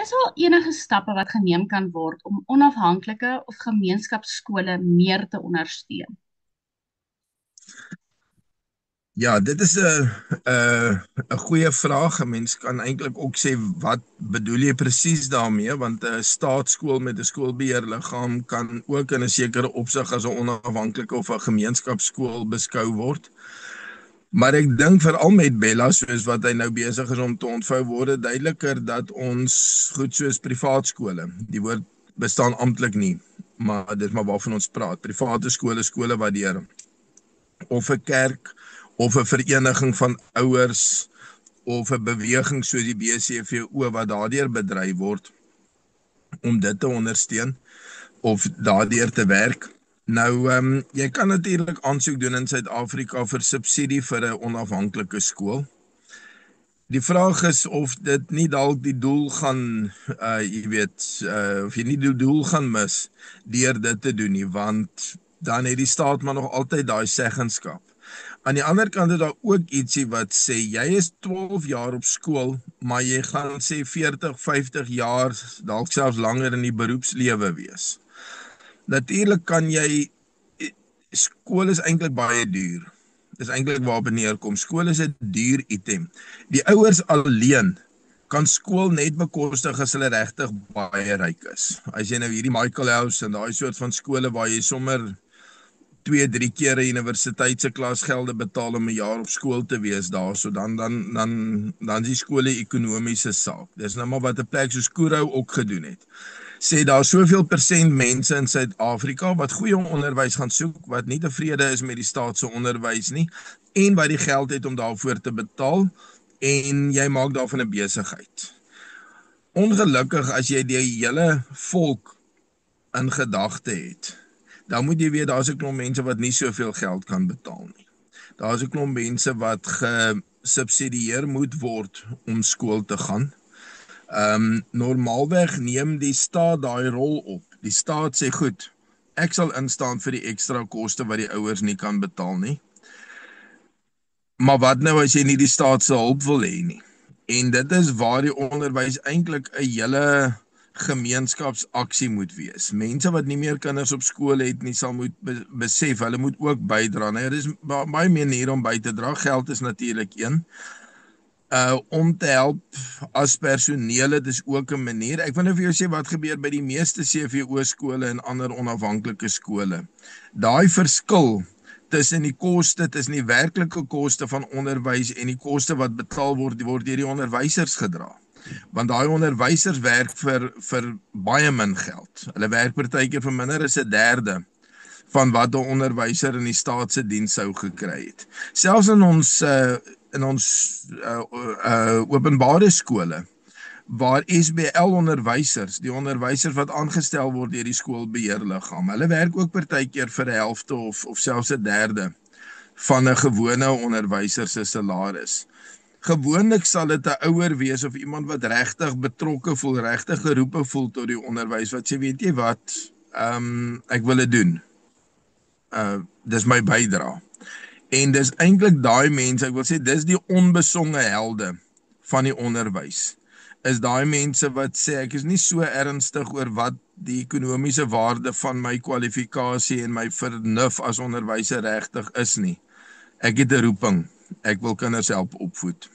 Is daar enige stappe wat geneem kan word om onafhanklike of gemeenskapsskole meer te ondersteun? Ja, dit is 'n goeie vraag. 'n Mens kan eintlik ook sê wat bedoel jy presies daarmee, want 'n staatsskool met 'n skoolbeheerliggaam kan ook in 'n sekere opsig as 'n onafhanklike of 'n gemeenskapsskool beskou word. Maar ek dink veral met Bella, soos wat hy nou besig is om te ontvou, word dit duideliker dat ons goed soos privaat skole, die woord bestaan amptelik nie, maar dit is maar waarvan ons praat. Private skole, skole wat deur of 'n kerk of 'n vereniging van ouers of 'n beweging soos die BCVO wat daardeur bedryf word om dit te ondersteun of daardeur te werk. Nou, jy kan natuurlik aansoek doen in Suid-Afrika vir subsidie vir 'n onafhanklike skool. Die vraag is of dit nie dalk die doel gaan, of jy nie die doel gaan mis deur dit te doen nie, want dan het die staat maar nog altyd daai seggenskap. Aan die ander kant is daar ook ietsie wat sê, jy is 12 jaar op skool, maar jy gaan sê 40, 50 jaar, dalk selfs langer in die beroepslewe wees. Natuurlik kan jy, skool is eintlik baie duur. Dis eintlik waarop dit neerkom. Skool is 'n duur item. Die ouers alleen kan skool net bekostig as hulle regtig baie ryk is. As jy nou hierdie Michael House en daai soort van skole waar jy sommer 2-3 keer 'n universiteitse klasgelde betaal om 'n jaar op skool te wees daarso, dan is die skole ekonomiese saak. Dis nou maar wat 'n plek soos Kurou ook gedoen het. Sê daar soveel persent mense in Suid-Afrika wat goeie onderwys gaan soek, wat nie tevrede is met die staat se onderwys nie, en wat die geld het om daarvoor te betaal, en jy maak daarvan 'n besigheid. Ongelukkig, as jy die hele volk in gedagte het, dan moet jy weet, daar is 'n klomp mense wat nie soveel geld kan betaal nie. Daar is 'n klomp mense wat gesubsidieer moet word om skool te gaan. Normaalweg neem die staat daai rol op. Die staat sê, goed, ek sal instaan vir die ekstra koste wat die ouers nie kan betaal nie. Maar wat nou as jy nie die staat se hulp wil hê nie? En dit is waar die onderwys eintlik 'n hele gemeenskapsaksie moet wees. Mense wat nie meer kinders op skool het nie, sal moet besef, hulle moet ook bydra. Nou, dis baie maniere om by te dra. Geld is natuurlik een. Om te help as personeel, dit is ook 'n manier. Ek wil nou vir jou sê wat gebeur by die meeste CVO skole en ander onafhanklike skole. Daai verskil tussen die koste, tussen die werklike koste van onderwys en die koste wat betaal word deur die onderwysers gedra. Want daai onderwysers werk vir baie min geld. Hulle werk partykeer vir minder as 1/3 van wat 'n onderwyser in die staat se diens sou gekry het. Selfs in ons openbare skole, waar SBL onderwysers, die onderwysers wat aangestel word deur die skoolbeheerliggaam, hulle werk ook partykeer vir 'n helfte of selfs 1/3 van 'n gewone onderwyser se salaris. Gewoonlik sal dit 'n ouer wees of iemand wat regtig betrokke voel, regtig geroepe voel tot die onderwys, wat sê, weet jy wat, ek wil dit doen. Dis my bydra. En dis eintlik daai mense, ek wil sê, dis die onbesonge helde van die onderwys. Is daai mense wat sê, ek is nie so ernstig oor wat die ekonomiese waarde van my kwalifikasie en my vernuf as onderwyser regtig is nie. Ek het 'n roeping. Ek wil kinders help opvoed.